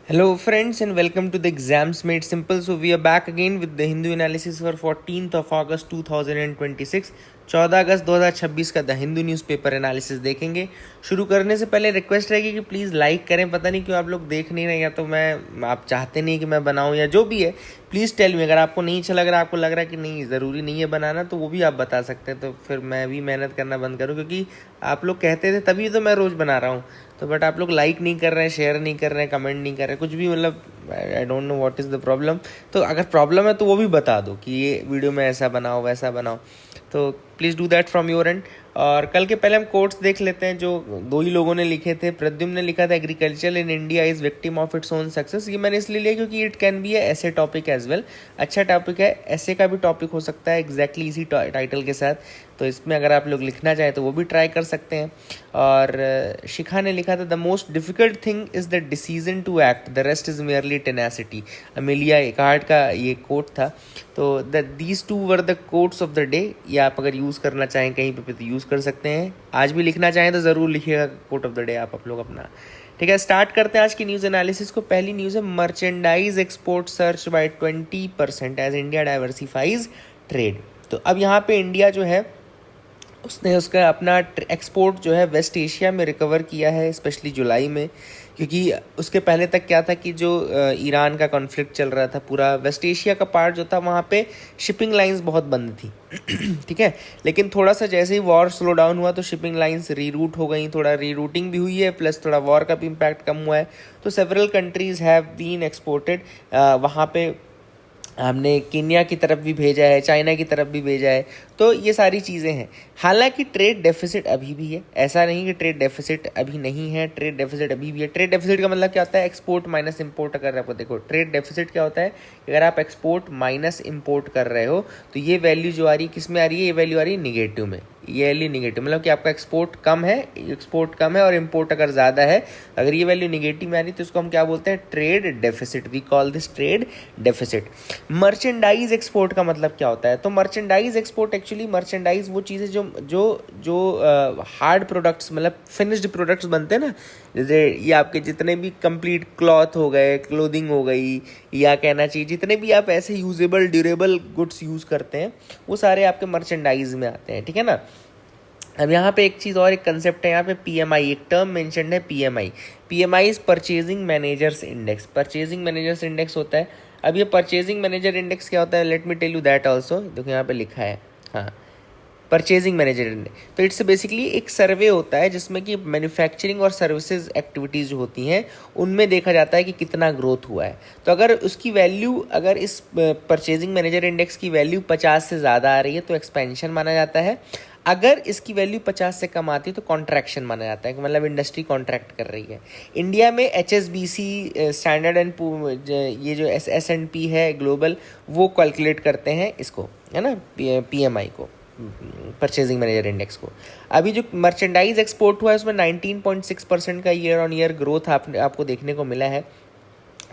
Hello friends and welcome to the Exams Made Simple. So we are back again with the Hindu analysis for 14th of August 2026. 14 अगस्त 2026 का the Hindu newspaper analysis देखेंगे। शुरू करने से पहले request रहेगी कि please like करें। पता नहीं क्यों आप लोग देख नहीं रहे, या तो आप चाहते नहीं कि मैं बनाऊं या जो भी है, प्लीज़ टेल मी। अगर आपको नहीं अच्छा लग रहा, आपको लग रहा है कि नहीं ज़रूरी नहीं है बनाना, तो वो भी आप बता सकते हैं, तो फिर मैं भी मेहनत करना बंद करूँ, क्योंकि आप लोग कहते थे तभी तो मैं रोज़ बना रहा हूँ। तो बट आप लोग लाइक नहीं कर रहे हैं, शेयर नहीं कर रहे हैं, कमेंट नहीं कर रहे, कुछ भी, मतलब I don't know what is the problem. तो अगर प्रॉब्लम है तो वो भी बता दो कि ये वीडियो में ऐसा बनाओ वैसा बनाओ, तो please do that from your and. और कल के पहले हम कोट्स देख लेते हैं जो दो ही लोगों ने लिखे थे। प्रद्युम्न ने लिखा था agriculture in India is victim of its own success. ये मैंने इसलिए लिया क्योंकि इट कैन बी ऐसे टॉपिक एज वेल। अच्छा टॉपिक है, ऐसे का भी टॉपिक हो सकता है एग्जैक्टली इसी टाइटल के साथ, तो इसमें अगर आप लोग लिखना चाहें तो वो भी ट्राई कर सकते हैं। और शिखा ने लिखा था the most difficult thing is the decision to act, the rest is merely tenacity. Amelia Earhart का ये कोट था। तो these two were the quotes of the day. ये आप अगर यूज़ करना चाहें कहीं पे तो यूज़ कर सकते हैं। आज भी लिखना चाहें तो ज़रूर लिखिएगा कोट ऑफ द डे आप लोग अपना। ठीक है, स्टार्ट करते हैं आज की न्यूज़ एनालिसिस को। पहली न्यूज़ है merchandise export surge by 20% as India diversifies trade. तो अब यहाँ पे इंडिया जो है उसने उसका अपना एक्सपोर्ट जो है वेस्ट एशिया में रिकवर किया है, स्पेशली जुलाई में, क्योंकि उसके पहले तक क्या था कि जो ईरान का कॉन्फ्लिक्ट चल रहा था, पूरा वेस्ट एशिया का पार्ट जो था वहाँ पे शिपिंग लाइंस बहुत बंद थी। ठीक है, लेकिन थोड़ा सा जैसे ही वॉर स्लो डाउन हुआ तो शिपिंग लाइंस रीरूट हो गई, थोड़ा रीरूटिंग भी हुई है, प्लस थोड़ा वॉर का भी इम्पैक्ट कम हुआ है। तो several countries have been exported. वहाँ पे हमने केन्या की तरफ भी भेजा है, चाइना की तरफ भी भेजा है, तो ये सारी चीज़ें हैं। हालांकि ट्रेड डेफिसिट अभी भी है, ऐसा नहीं कि ट्रेड डेफिसिट अभी नहीं है, ट्रेड डेफिसिट अभी भी है। ट्रेड डेफिसिट का मतलब क्या होता है? Export minus import. अगर आप देखो ट्रेड डेफिसिट क्या होता है, अगर आप एक्सपोर्ट माइनस इंपोर्ट कर रहे हो तो ये वैल्यू जो आ रही है किस में आ रही है? ये वैल्यू आ रही है निगेटिव में। ये वैल्यू निगेटिव मतलब कि आपका एक्सपोर्ट कम है और इंपोर्ट अगर ज़्यादा है, अगर ये वैल्यू निगेटिव में आ रही है तो इसको हम क्या बोलते हैं? Trade deficit. We call this trade deficit. Merchandise export का मतलब क्या होता है? तो मर्चेंडाइज एक्सपोर्ट, एक्चुअली मर्चेंडाइज वो चीज़ें जो जो जो हार्ड प्रोडक्ट्स, मतलब फिनिश्ड प्रोडक्ट्स बनते हैं ना, जैसे ये आपके जितने भी कंप्लीट क्लॉथ हो गए, क्लोथिंग हो गई, या कहना चाहिए जितने भी आप ऐसे यूजेबल ड्यूरेबल गुड्स यूज़ करते हैं, वो सारे आपके मर्चेंडाइज में आते हैं। ठीक है ना। अब यहाँ पे एक चीज़ और, एक कंसेप्ट है यहाँ पे पीएमआई, एक टर्म मेंशन्ड है PMI. PMI is purchasing managers index. Purchasing managers index होता है। अब ये परचेजिंग मैनेजर इंडेक्स क्या होता है? Let me tell you that also. देखो यहाँ पे लिखा है, हाँ, परचेजिंग मैनेजर इंडेक्स। तो इट्स बेसिकली एक सर्वे होता है जिसमें कि मैन्युफैक्चरिंग और सर्विसेज एक्टिविटीज़ जो होती हैं उनमें देखा जाता है कि कितना ग्रोथ हुआ है। तो अगर उसकी वैल्यू, अगर इस परचेजिंग मैनेजर इंडेक्स की वैल्यू 50 से ज़्यादा आ रही है तो एक्सपेंशन माना जाता है। अगर इसकी वैल्यू 50 से कम आती है तो कॉन्ट्रैक्शन माना जाता है, मतलब इंडस्ट्री कॉन्ट्रैक्ट कर रही है। इंडिया में HSBC स्टैंडर्ड एंड ये जो S&P है ग्लोबल, वो कैलकुलेट करते हैं इसको, है ना, PMI को, परचेजिंग मैनेजर इंडेक्स को। अभी जो मर्चेंडाइज एक्सपोर्ट हुआ है उसमें 19.6% का ईयर ऑन ईयर ग्रोथ आपको देखने को मिला है।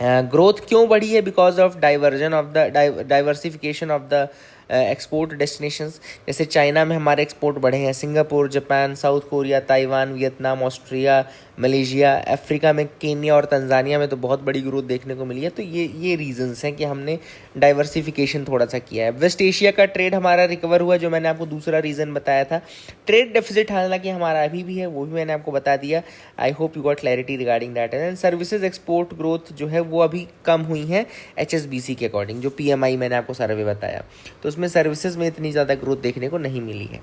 ग्रोथ क्यों बढ़ी है? Because of diversification of the export destinations. जैसे चाइना में हमारे एक्सपोर्ट बढ़े हैं, Singapore, Japan, south Korea, Taiwan, Vietnam, Austria, Malaysia, Africa में केन्या और तंजानिया में तो बहुत बड़ी ग्रोथ देखने को मिली है। तो ये रीजंस हैं कि हमने डाइवर्सिफिकेशन थोड़ा सा किया है। वेस्ट एशिया का ट्रेड हमारा रिकवर हुआ, जो मैंने आपको दूसरा रीज़न बताया था। ट्रेड डेफिसिट हालांकि हमारा अभी भी है, वो भी मैंने आपको बता दिया। आई hope you got clarity regarding that. And services export growth जो है वो अभी कम हुई है HSBC के अकॉर्डिंग, जो PMI मैंने आपको सर्वे बताया, तो उसमें सर्विसेज में इतनी ज़्यादा ग्रोथ देखने को नहीं मिली है।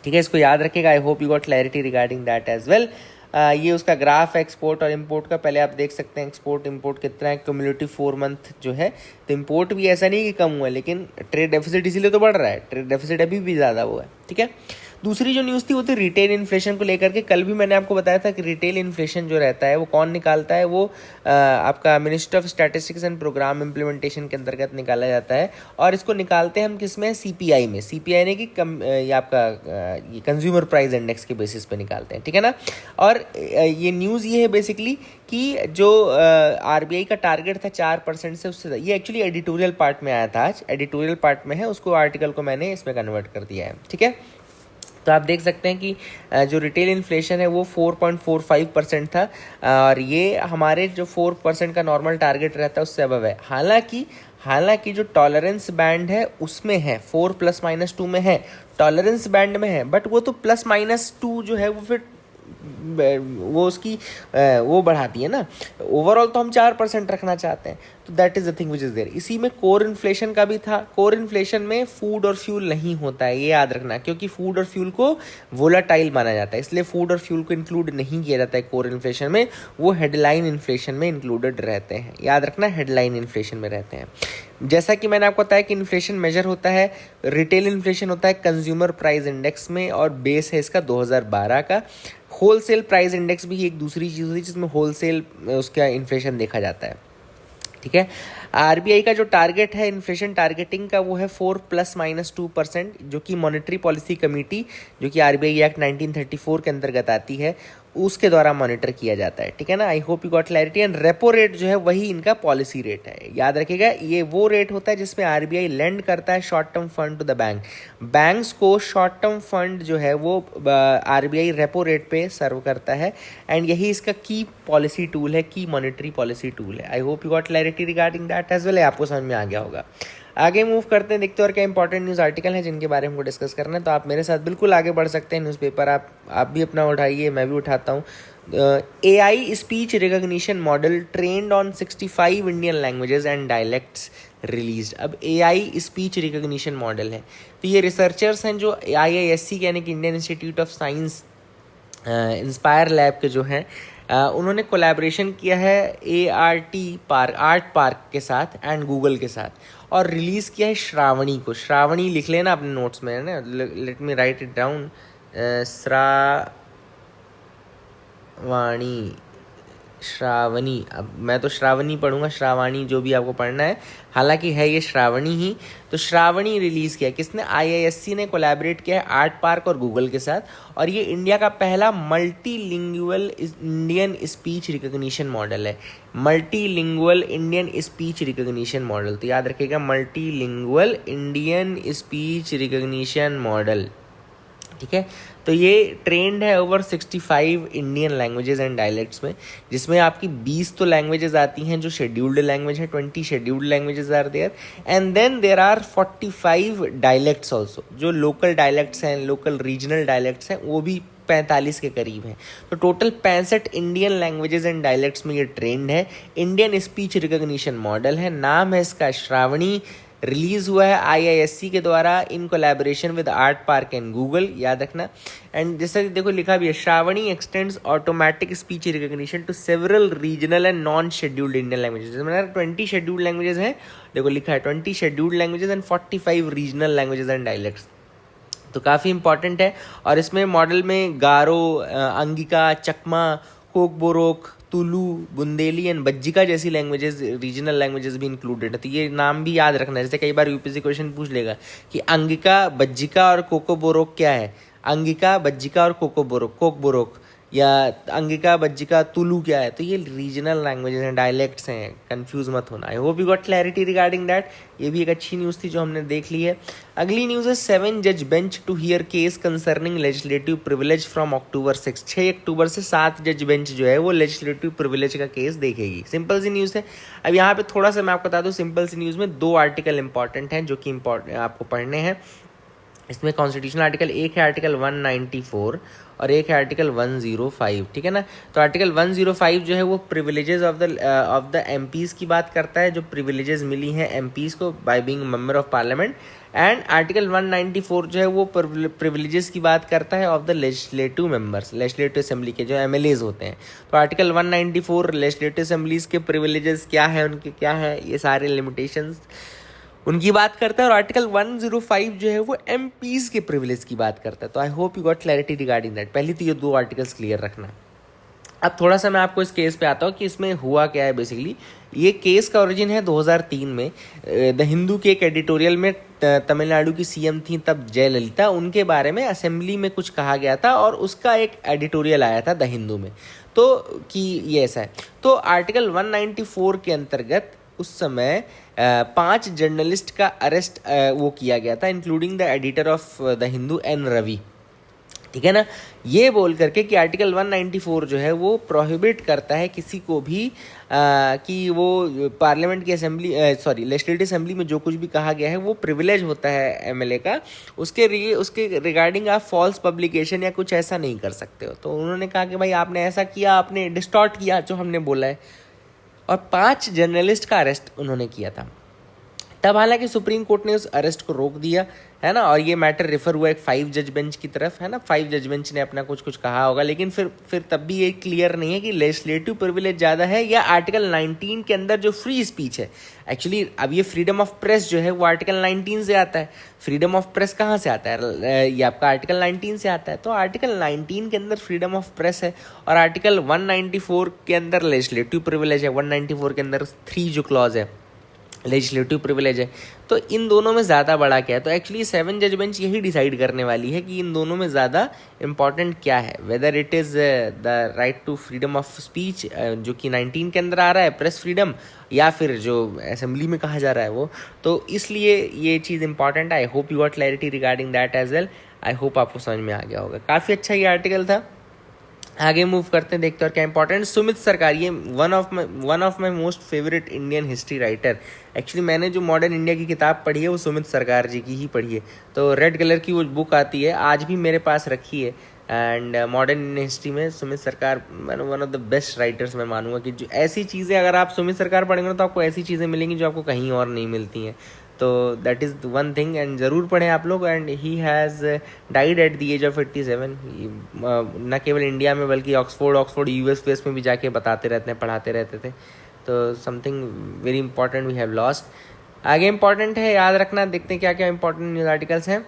ठीक है, इसको याद रखिएगा। I hope you got clarity regarding that as well. ये उसका ग्राफ है एक्सपोर्ट और इंपोर्ट का। पहले आप देख सकते हैं एक्सपोर्ट इंपोर्ट कितना है, क्यूमुलेटिव 4 मंथ जो है। तो इंपोर्ट भी ऐसा नहीं कि कम हुआ है, लेकिन ट्रेड डेफिसिट इसीलिए तो बढ़ रहा है, ट्रेड डेफिसिट अभी भी ज़्यादा हुआ है। ठीक है, दूसरी जो न्यूज़ थी वो थी रिटेल इन्फ्लेशन को लेकर के। कल भी मैंने आपको बताया था कि रिटेल इन्फ्लेशन जो रहता है वो कौन निकालता है? वो आपका ministry of statistics and programme implementation के अंतर्गत निकाला जाता है। और इसको निकालते हैं हम किस में? CPI में। CPI ने कि ये आपका ये कंज्यूमर प्राइस इंडेक्स के बेसिस पे निकालते हैं। ठीक है ना। और ये न्यूज़ ये है बेसिकली कि जो RBI का टारगेट था 4% से, उससे, ये एक्चुअली एडिटोरियल पार्ट में आया था, आज एडिटोरियल पार्ट में है, उसको आर्टिकल को मैंने इसमें कन्वर्ट कर दिया है। ठीक है, तो आप देख सकते हैं कि जो रिटेल इन्फ्लेशन है वो 4.45% था और ये हमारे जो 4% का नॉर्मल टारगेट रहता है उससे अबव है। हालांकि जो टॉलरेंस बैंड है उसमें है 4 ±2 में है, टॉलरेंस बैंड में है, बट वो तो +-2 जो है वो फिर वो उसकी वो बढ़ाती है ना। ओवरऑल तो हम 4% रखना चाहते हैं, तो that is the thing which is there. इसी में कोर इन्फ्लेशन का भी था। कोर इन्फ्लेशन में फूड और फ्यूल नहीं होता है, ये याद रखना, क्योंकि फूड और फ्यूल को वोलाटाइल माना जाता है, इसलिए फूड और फ्यूल को इंक्लूड नहीं किया जाता है कोर इन्फ्लेशन में। वो हेडलाइन इन्फ्लेशन में इंक्लूडेड रहते हैं, याद रखना, हेडलाइन इन्फ्लेशन में रहते हैं। जैसा कि मैंने आपको बताया कि इन्फ्लेशन मेजर होता है, रिटेल इन्फ्लेशन होता है कंज्यूमर प्राइस इंडेक्स में और बेस है इसका 2012 का। होलसेल प्राइस इंडेक्स भी एक दूसरी चीज़ होती है जिसमें होलसेल उसका इन्फ्लेशन देखा जाता है, ठीक है। आरबीआई का जो टारगेट है इन्फ्लेशन टारगेटिंग का वो है 4 ±2%, जो कि मॉनेटरी पॉलिसी कमेटी, जो कि आरबीआई एक्ट 1934 के अंतर्गत आती है, उसके द्वारा मॉनिटर किया जाता है, ठीक है ना। I hope you got clarity. And repo rate जो है वही इनका पॉलिसी रेट है, याद रखिएगा। ये वो रेट होता है जिसमें आरबीआई लेंड करता है short term fund to the bank. Banks को शॉर्ट टर्म फंड जो है वो आरबीआई रेपो रेट पे सर्व करता है, एंड यही इसका की पॉलिसी टूल है, की मॉनेटरी पॉलिसी टूल है। I hope you got clarity regarding that as well. आपको समझ में आ गया होगा। आगे मूव करते हैं, देखते हैं और क्या इंपॉर्टेंट न्यूज़ आर्टिकल है जिनके बारे में हमको डिस्कस करना है। तो आप मेरे साथ बिल्कुल आगे बढ़ सकते हैं। न्यूज़पेपर आप भी अपना उठाइए, मैं भी उठाता हूँ। AI speech recognition model trend on 65 Indian languages and dialects released. अब AI स्पीच रिकॉग्निशन मॉडल है, तो ये रिसर्चर्स हैं जो IISc यानी कि Indian institute of science inspire lab के जो हैं, उन्होंने कोलैबोरेशन किया है आर्ट पार्क के साथ एंड गूगल के साथ, और रिलीज़ किया है श्रावणी को। श्रावणी लिख लेना अपने नोट्स में, है ना, let me right it down. Shravani, अब मैं तो श्रावणी पढ़ूंगा, श्रावणी जो भी आपको पढ़ना है, हालांकि है ये श्रावणी ही। तो श्रावणी रिलीज़ किया किसने? IISc ने कोलैबोरेट किया है आर्ट पार्क और गूगल के साथ, और ये इंडिया का पहला multilingual Indian speech recognition model है। Multilingual Indian speech recognition model, तो याद रखिएगा, multilingual Indian speech recognition model, ठीक है। तो ये ट्रेंड है over 65 Indian languages and dialects में, जिसमें आपकी 20 तो लैंग्वेजेस आती हैं जो शेड्यूल्ड लैंग्वेज है, 20 scheduled languages are there, and then there are 45 dialects also, जो लोकल डायलेक्ट्स हैं, लोकल रीजनल डायलेक्ट्स हैं, वो भी 45 के करीब हैं। तो total 65 Indian languages and dialects में ये ट्रेंड है। इंडियन स्पीच रिकॉग्निशन मॉडल है, नाम है इसका श्रावणी, रिलीज हुआ है IISc के द्वारा in collaboration with art park and Google, याद रखना। एंड जैसे देखो लिखा भी है, Shravani extends automatic speech recognition to several regional and non scheduled Indian languages. मतलब 20 शेड्यूल्ड लैंग्वेजेस हैं, देखो लिखा है 20 scheduled languages and 45 regional languages and dialects, तो काफ़ी इंपॉर्टेंट है। और इसमें मॉडल में गारो, अंगिका, चकमा, कोकबोरोक, तुलु, बुंदेली एंड बज्जिका जैसी लैंग्वेजेस, रीजनल लैंग्वेजेस भी इंक्लूडेड है। तो ये नाम भी याद रखना है, जैसे कई बार यूपीएससी क्वेश्चन पूछ लेगा कि अंगिका, बज्जिका और कोकोबोरोक क्या है। अंगिका, बज्जिका और कोकबोरोक, या अंगिका, बज्जिका, तुलु क्या है। तो ये रीजनल लैंग्वेजेस हैं, डायलेक्ट्स हैं, कंफ्यूज मत होना। आई hope you got clarity regarding that. ये भी एक अच्छी न्यूज़ थी जो हमने देख ली है। अगली न्यूज़ है 7 जज bench to hear case concerning legislative privilege from October 6। 6 अक्टूबर से 7 जज बेंच जो है वो लेजिस्लेटिव प्रिविलेज का केस देखेगी। सिंपल सी न्यूज़ है। अब यहाँ पे थोड़ा सा मैं आपको बता दूँ, सिंपल सी न्यूज़ में 2 आर्टिकल इंपॉर्टेंट हैं जो कि आपको पढ़ने हैं। इसमें कॉन्स्टिट्यूशनल आर्टिकल एक है आर्टिकल 194 और एक है आर्टिकल 105, ठीक है ना। तो आर्टिकल 105 जो है वो प्रिविलेजेस ऑफ द एमपीज़ की बात करता है, जो प्रिविलेजेस मिली हैं एमपीज़ को by being member of parliament. And article 194 जो है वो प्रिविलेजेस की बात करता है of the legislative members, legislative assembly के जो एमएलएज होते हैं। तो आर्टिकल 194 लेजिस्लेटिव असेंबलीज के प्रिविलेजेस क्या है, उनके क्या है, ये सारे लिमिटेशंस उनकी बात करता है। और आर्टिकल 105 जो है वो एमपीज़ के प्रिविलेज की बात करता है। तो I hope you got clarity regarding that. पहली तो ये 2 आर्टिकल्स क्लियर रखना। अब थोड़ा सा मैं आपको इस केस पे आता हूँ कि इसमें हुआ क्या है। बेसिकली ये केस का ओरिजिन है 2003 में। द हिंदू के एक एडिटोरियल में तमिलनाडु की सीएम थी तब जयललिता, उनके बारे में असेंबली में कुछ कहा गया था और उसका एक एडिटोरियल आया था द हिंदू में, तो कि ये ऐसा है। तो आर्टिकल 194 के अंतर्गत उस समय 5 जर्नलिस्ट का अरेस्ट वो किया गया था, including the editor of the Hindu N. Ravi. ठीक है ना। ये बोल करके कि आर्टिकल 194 जो है वो प्रोहिबिट करता है किसी को भी कि वो पार्लियामेंट की असेंबली लेजिस्लेटिव असेंबली में जो कुछ भी कहा गया है वो प्रिविलेज होता है एमएलए का, उसके रिगार्डिंग आप फॉल्स पब्लिकेशन या कुछ ऐसा नहीं कर सकते हो। तो उन्होंने कहा कि भाई आपने ऐसा किया, आपने डिस्टॉर्ट किया जो हमने बोला है, और 5 जर्नलिस्ट का अरेस्ट उन्होंने किया था। तब हालांकि सुप्रीम कोर्ट ने उस अरेस्ट को रोक दिया, है ना, और ये मैटर रेफर हुआ एक 5 जज बेंच की तरफ, है ना। 5 जज बेंच ने अपना कुछ कहा होगा, लेकिन फिर तब भी ये क्लियर नहीं है कि लेजिस्लेटिव प्रिविलेज ज़्यादा है या आर्टिकल 19 के अंदर जो फ्री स्पीच है। एक्चुअली अब ये फ्रीडम ऑफ प्रेस जो है वो आर्टिकल 19 से आता है। फ्रीडम ऑफ प्रेस कहाँ से आता है? ये आपका आर्टिकल 19 से आता है। तो आर्टिकल 19 के अंदर फ्रीडम ऑफ प्रेस है, और आर्टिकल 194 के अंदर लेजिस्लेटिव प्रिविलेज है। 194 के अंदर 3 जो क्लॉज है लेजिस्लेटिव प्रिविलेज है। तो इन दोनों में ज़्यादा बड़ा क्या है? तो एक्चुअली 7 जज बेंच यही डिसाइड करने वाली है कि इन दोनों में ज़्यादा इंपॉर्टेंट क्या है, whether it is the right to freedom of speech जो कि 19 के अंदर आ रहा है, प्रेस फ्रीडम, या फिर जो असेंबली में कहा जा रहा है वो। तो इसलिए ये चीज़ इंपॉर्टेंट है। I hope you got clarity regarding that as well. I hope आपको समझ में आ गया होगा। काफ़ी अच्छा ये आर्टिकल था। आगे मूव करते हैं, देखते हैं और क्या इंपॉर्टेंट। सुमित सरकार, ये one of my most favourite Indian history writer. Actually मैंने जो मॉडर्न इंडिया की किताब पढ़ी है वो सुमित सरकार जी की ही पढ़ी है। तो रेड कलर की वो बुक आती है, आज भी मेरे पास रखी है। एंड मॉडर्न इंडियन हिस्ट्री में सुमित सरकार one of the best writers मैं मानूंगा कि जो ऐसी चीज़ें अगर आप सुमित सरकार पढ़ेंगे तो आपको ऐसी चीज़ें मिलेंगी जो आपको कहीं और नहीं मिलती हैं। तो that is one thing, and ज़रूर पढ़ें आप लोग। And he has died at the age of 87। न केवल इंडिया में बल्कि ऑक्सफोर्ड यूएस में भी जाके बताते रहते हैं, पढ़ाते रहते थे। तो something very important we have lost. आगे इंपॉर्टेंट है, याद रखना। देखते हैं क्या क्या इंपॉर्टेंट न्यूज़ आर्टिकल्स हैं।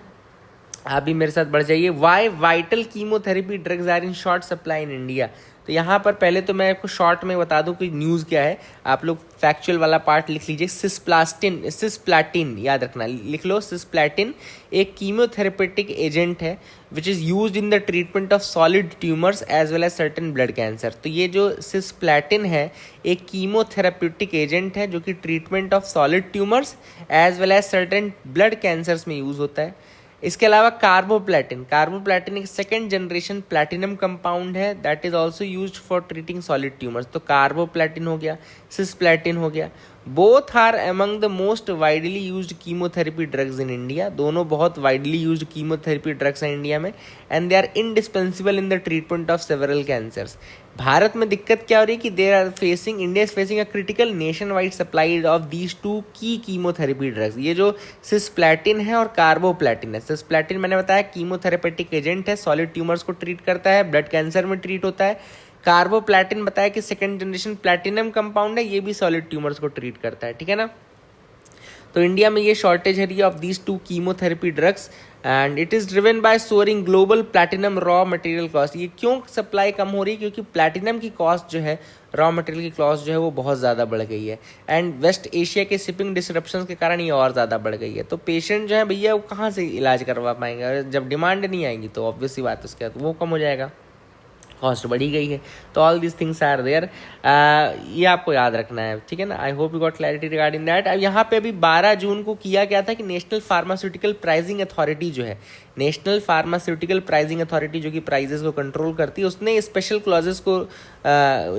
आप भी मेरे साथ बढ़ जाइए। Why vital chemotherapy drugs are in short supply in India. तो यहाँ पर पहले तो मैं आपको शॉर्ट में बता दूं कि न्यूज़ क्या है। आप लोग फैक्चुअल वाला पार्ट लिख लीजिए। सिस्प्लाटिन याद रखना, लिख लो। सिस्प्लाटिन एक कीमोथेरेपेटिक एजेंट है which is used in the treatment of solid tumours as well as certain blood cancer. तो ये जो सिस्प्लाटिन है एक कीमोथेरेप्यूटिक एजेंट है जो कि treatment of solid tumours as well as certain blood cancers में यूज़ होता है। इसके अलावा कार्बोप्लेटिन एक सेकेंड जनरेशन प्लैटिनम कंपाउंड है that is also used for treating solid tumours. तो कार्बोप्लेटिन हो गया, सिस्प्लेटिन हो गया। Both are among the most widely used chemotherapy drugs in India. दोनों बहुत वाइडली यूज्ड कीमोथेरेपी ड्रग्स हैं इंडिया में, and they are indispensable in the treatment of several cancers. Bharat में दिक्कत क्या हो रही है कि India is facing a critical nationwide supply of these 2 की कीमोथेरेपी ड्रग्स। ये जो सिस्प्लेटिन है और कार्बोप्लेटिन है। सिस्प्लेटिन मैंने बताया कीमोथेरेपेटिक एजेंट है, सॉलिड ट्यूमर्स को ट्रीट करता है, ब्लड कैंसर में ट्रीट होता है। कार्बोप्लेटिन बताया कि सेकेंड जनरेशन प्लैटिनम कंपाउंड है, ये भी सॉलिड ट्यूमर्स को ट्रीट करता है, ठीक है ना। तो इंडिया में ये शॉर्टेज है रही of these 2 chemotherapy drugs, and it is driven by soaring global platinum raw material cost. ये क्यों सप्लाई कम हो रही है? क्योंकि प्लैटिनम की कॉस्ट जो है, रॉ मटेरियल की कॉस्ट जो है वो बहुत ज़्यादा बढ़ गई है, एंड वेस्ट एशिया के शिपिंग डिसरप्शन के कारण ये और ज़्यादा बढ़ गई है। तो पेशेंट जो है भैया वो कहाँ से इलाज करवा पाएंगे? और जब डिमांड नहीं आएगी तो ऑब्वियस सी बात है उसके बाद वो कम हो जाएगा, कॉस्ट बढ़ी गई है। तो all this things are there, ये आपको याद रखना है, ठीक है ना। I hope you got clarity regarding that. अब यहाँ पे अभी 12 जून को किया गया था कि नेशनल फार्मास्यूटिकल प्राइसिंग अथॉरिटी जो है, नेशनल फार्मास्यूटिकल प्राइसिंग अथॉरिटी जो कि प्राइजेस को कंट्रोल करती है, उसने स्पेशल क्लॉजेस को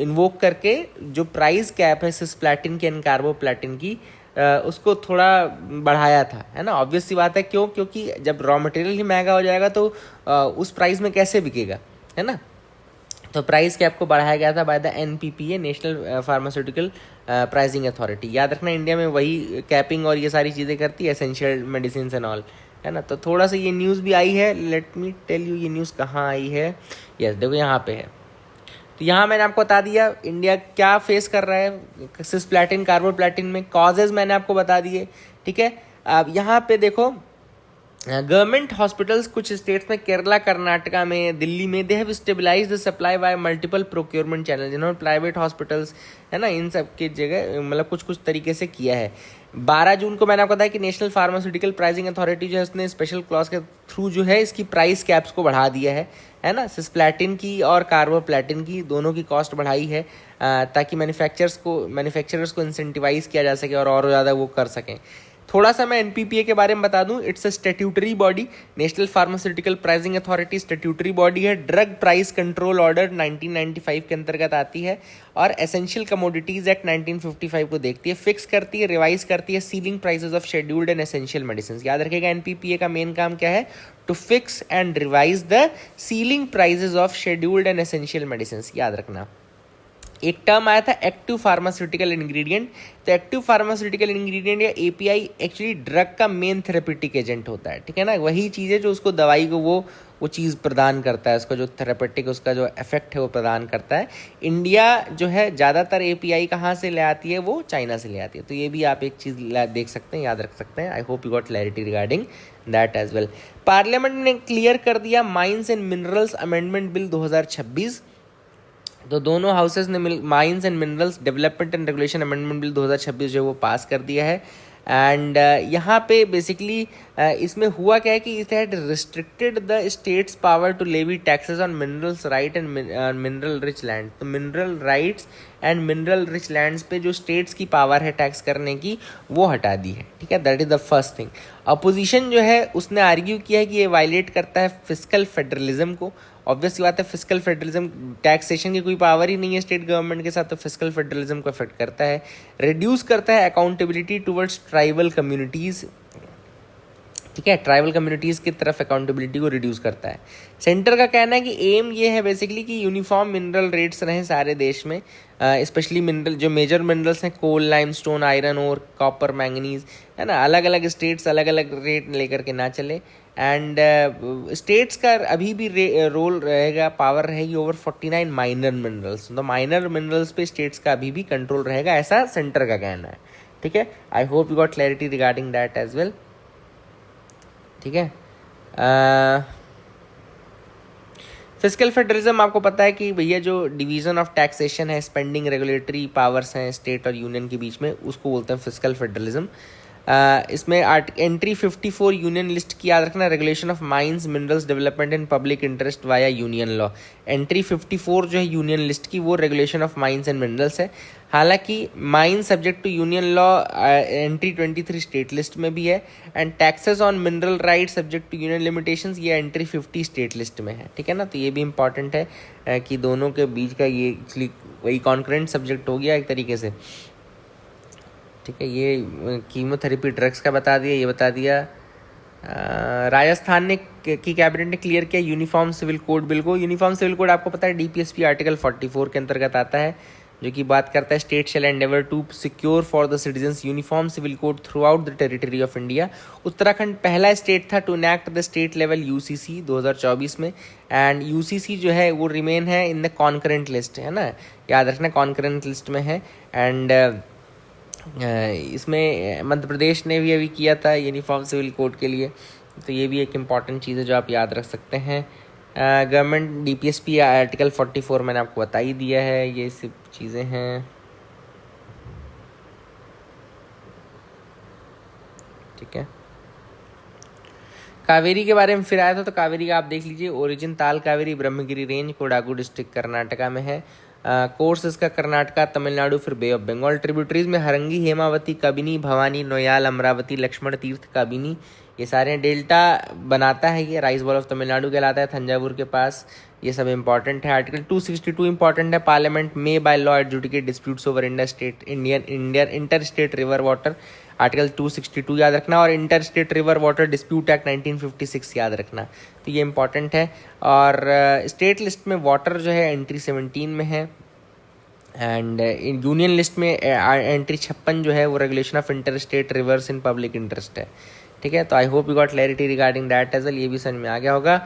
इन्वोक करके जो प्राइस कैप है सिस्प्लेटिन की एंड कार्बोप्लेटिन की उसको थोड़ा बढ़ाया था, है ना। ऑब्वियस सी बात है, क्योंकि जब रॉ मटेरियल ही महंगा हो जाएगा तो उस प्राइस में कैसे बिकेगा, है ना। तो प्राइस कैप को बढ़ाया गया था by the NPPA, national pharmaceutical pricing authority. याद रखना इंडिया में वही कैपिंग और ये सारी चीज़ें करती है, एसेंशियल मेडिसिन एंड ऑल, है ना। तो थोड़ा सा ये न्यूज़ भी आई है, लेट मी टेल यू ये न्यूज़ कहाँ आई है। यस देखो यहाँ पे है। तो यहाँ मैंने आपको बता दिया इंडिया क्या फेस कर रहा है सिस्प्लेटिन कार्बोप्लेटिन में, कॉजेज मैंने आपको बता दिए, ठीक है। अब यहाँ पे देखो गवर्नमेंट हॉस्पिटल्स कुछ स्टेट्स में, केरला, कर्नाटका में, दिल्ली में, they have stabilise the supply by multiple procurement channel. जिन्होंने प्राइवेट हॉस्पिटल्स है ना इन सब की जगह मतलब कुछ तरीके से किया है। 12 जून को मैंने आपको बताया कि नेशनल फार्मास्यूटिकल प्राइसिंग अथॉरिटी जो है उसने स्पेशल क्लॉज के थ्रू जो है इसकी प्राइस कैप्स को बढ़ा दिया है ना। सिस्प्लेटिन की और कार्बोप्लेटिन की दोनों की कॉस्ट बढ़ाई है ताकि मैन्युफैक्चरर्स को इंसेंटिवाइज किया जा सके और ज़्यादा वो कर सकें। थोड़ा सा मैं एनपीपीए के बारे में बता दूं, it's a statutory body, national pharmaceutical pricing authority statutory body है, ड्रग प्राइस कंट्रोल ऑर्डर 1995 के अंतर्गत आती है और एसेंशियल कमोडिटीज एक्ट 1955 को देखती है, फिक्स करती है, रिवाइज करती है ceiling prices of scheduled and essential medicine. याद रखिएगा एनपीपीए का मेन काम क्या है, to fix and revise the ceiling prices of scheduled and essential medicine, याद रखना। एक टर्म आया था एक्टिव फार्मास्यूटिकल इंग्रेडिएंट, तो एक्टिव फार्मास्यूटिकल इंग्रेडिएंट या एपीआई एक्चुअली ड्रग का मेन थेरेपेटिक एजेंट होता है, ठीक है ना, वही चीज़ है जो उसको दवाई को वो चीज़ प्रदान करता है, उसका जो थेरेपेटिक उसका जो इफेक्ट है वो प्रदान करता है। इंडिया जो है ज़्यादातर एपीआई कहाँ से ले आती है, वो चाइना से ले आती है, तो ये भी आप एक चीज़ देख सकते हैं, याद रख सकते हैं। I hope you got clarity regarding that as well. Parliament ने क्लियर कर दिया mines and minerals amendment bill 2026, तो दोनों हाउसेस ने mines and minerals development and regulation amendment bill 2026 जो है वो पास कर दिया है। एंड यहाँ पे बेसिकली इसमें हुआ क्या है कि it had restricted the states power to levy taxes on minerals right and mineral rich land, तो mineral rights and mineral rich lands पे जो स्टेट्स की पावर है टैक्स करने की वो हटा दी है, ठीक है, that is the first thing. Opposition जो है उसने आर्ग्यू किया है कि ये वायलेट करता है फिस्कल फेडरलिज्म को। ऑब्वियस सी बात है, फिस्कल फेडरलिज्म, टैक्सेशन की कोई पावर ही नहीं है स्टेट गवर्नमेंट के साथ, तो फिस्कल फेडरलिज्म को अफेक्ट करता है। रिड्यूस करता है अकाउंटेबिलिटी टुवर्ड्स ट्राइबल कम्युनिटीज़, ठीक है, ट्राइबल कम्युनिटीज़ की तरफ अकाउंटेबिलिटी को रिड्यूस करता है। सेंटर का कहना है कि एम ये है बेसिकली कि यूनिफॉर्म मिनरल रेट्स रहें सारे देश में, स्पेशली मिनरल जो मेजर मिनरल्स हैं, कोल, लाइमस्टोन, आयरन और कॉपर, मैंगनीज, है ना, अलग अलग स्टेट्स अलग अलग रेट लेकर के ना चले। एंड स्टेट्स का अभी भी रोल रहेगा, पावर रहेगी ओवर 49 माइनर मिनरल्स, तो माइनर मिनरल्स पे स्टेट्स का अभी भी कंट्रोल रहेगा, ऐसा सेंटर का कहना है, ठीक है। I hope you got clarity regarding that as well, ठीक है। फिस्कल फेडरलिज्म आपको पता है कि भैया जो डिवीजन ऑफ टैक्सेशन है, स्पेंडिंग, रेगुलेटरी पावर्स हैं स्टेट और यूनियन के बीच में, उसको बोलते हैं फिस्कल फेडरलिज्म। इसमें एंट्री 54 यूनियन लिस्ट की याद रखना, regulation of mines minerals development in public interest via union law. Entry 54 जो है यूनियन लिस्ट की, वो regulation of mines and minerals है। हालांकि mine subject to union law entry 23 state list में भी है, and taxes on mineral right subject to union limitations ये एंट्री 50 स्टेट लिस्ट में है, ठीक है ना, तो ये भी इंपॉर्टेंट है कि दोनों के बीच का ये एक्चुअली वही कॉन्करेंट सब्जेक्ट हो गया एक तरीके से, ठीक है। ये कीमोथेरेपी ड्रग्स का बता दिया, ये बता दिया। राजस्थान ने की कैबिनेट ने क्लियर किया यूनिफॉर्म सिविल कोड बिल को। यूनिफॉर्म सिविल कोड आपको पता है डीपीएसपी आर्टिकल 44 के अंतर्गत आता है, जो कि बात करता है state shall endeavour to secure for the citizens uniform civil code throughout the territory of India. Uttarakhand पहला स्टेट था to enact the state level UCC 2024 में, एंड यूसीसी जो है वो रिमेन है इन द कॉन्करेंट लिस्ट, है ना, याद रखना कॉन्करेंट लिस्ट में है। एंड इसमें मध्य प्रदेश ने भी अभी किया था यूनिफॉर्म सिविल कोड के लिए, तो ये भी एक इम्पॉर्टेंट चीज़ है जो आप याद रख सकते हैं। गवर्नमेंट डीपीएसपी आर्टिकल 44 मैंने आपको बता ही दिया है, ये सब चीज़ें हैं, ठीक है। कावेरी के बारे में फिर आया था, तो कावेरी का आप देख लीजिए, ओरिजिन ताल कावेरी ब्रह्मगिरी रेंज कोडागू डिस्ट्रिक्ट कर्नाटका में है। कोर्स इसका कर्नाटका, तमिलनाडु, फिर बे ऑफ बंगाल। ट्रिब्यूटरीज में हरंगी, हेमावती, कबिनी, भवानी, नोयाल, अमरावती, लक्ष्मण तीर्थ, कबिनी, ये सारे डेल्टा बनाता है, ये राइस बॉल ऑफ तमिलनाडु कहलाता है थंजावुर के पास, ये सब इंपॉर्टेंट है। आर्टिकल 262 इंपॉर्टेंट है, पार्लियामेंट में by law adjudicate disputes over Indian inter state river water, article 262 याद रखना, और inter state river water dispute act 1956 याद रखना, तो ये इंपॉर्टेंट है। और स्टेट लिस्ट में वाटर जो है एंट्री 17 में है, एंड यूनियन लिस्ट में एंट्री 56 जो है वो regulation of inter state rivers in public interest है, ठीक है। तो I hope you got clarity regarding that as well, ये भी समझ में आ गया होगा।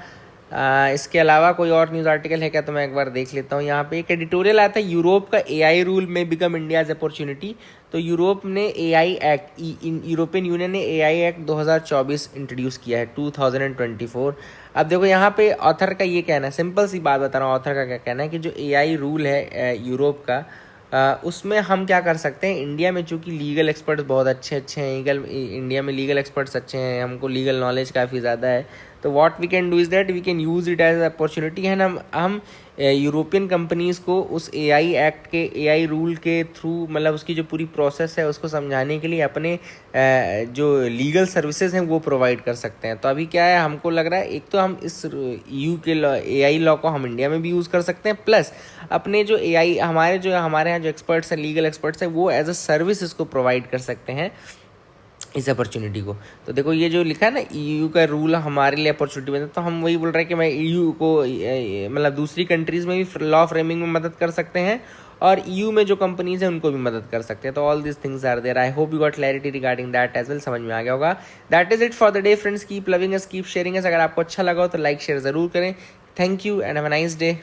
इसके अलावा कोई और न्यूज़ आर्टिकल है क्या, तो मैं एक बार देख लेता हूँ। यहाँ पे एक एडिटोरियल आता है, यूरोप का एआई रूल में बिकम इंडियाज अपॉर्चुनिटी। तो यूरोप ने एआई एक्ट, यूरोपियन यूनियन ने एआई एक्ट 2024 इंट्रोड्यूस किया है 2024। अब देखो यहाँ पे ऑथर का ये कहना है, सिंपल सी बात बता रहा हूँ, ऑथर का क्या कहना है कि जो एआई रूल है यूरोप का, उसमें हम क्या कर सकते हैं, इंडिया में चूँकि लीगल एक्सपर्ट्स बहुत अच्छे हैं, इंडिया में लीगल एक्सपर्ट्स अच्छे हैं, हमको लीगल नॉलेज काफ़ी ज़्यादा है, तो what we can do is that we can use it as opportunity है ना, हम यूरोपियन कंपनीज़ को उस एआई एक्ट के, एआई रूल के थ्रू, मतलब उसकी जो पूरी प्रोसेस है उसको समझाने के लिए अपने जो लीगल सर्विसेज हैं वो प्रोवाइड कर सकते हैं। तो अभी क्या है, हमको लग रहा है एक तो हम इस यू के एआई लॉ को हम इंडिया में भी यूज़ कर सकते हैं, प्लस अपने जो एआई हमारे यहाँ जो एक्सपर्ट्स हैं, लीगल एक्सपर्ट्स हैं, वो एज अ सर्विस इसको प्रोवाइड कर सकते हैं इस अपॉर्चुनिटी को। तो देखो ये जो लिखा है ना, ईयू का रूल हमारे लिए अपॉर्चुनिटी बनता है, तो हम वही बोल रहे हैं कि मैं ईयू को मतलब दूसरी कंट्रीज़ में भी लॉ फ्रेमिंग में मदद कर सकते हैं और ईयू में जो कंपनीज हैं उनको भी मदद कर सकते हैं। तो all this things are there. I hope you got clarity regarding that as well, समझ में आ गया होगा। That is it for the day friends, keep loving us, keep sharing us. अगर आपको अच्छा लगा हो तो लाइक शेयर ज़रूर करें। Thank you and have a nice day.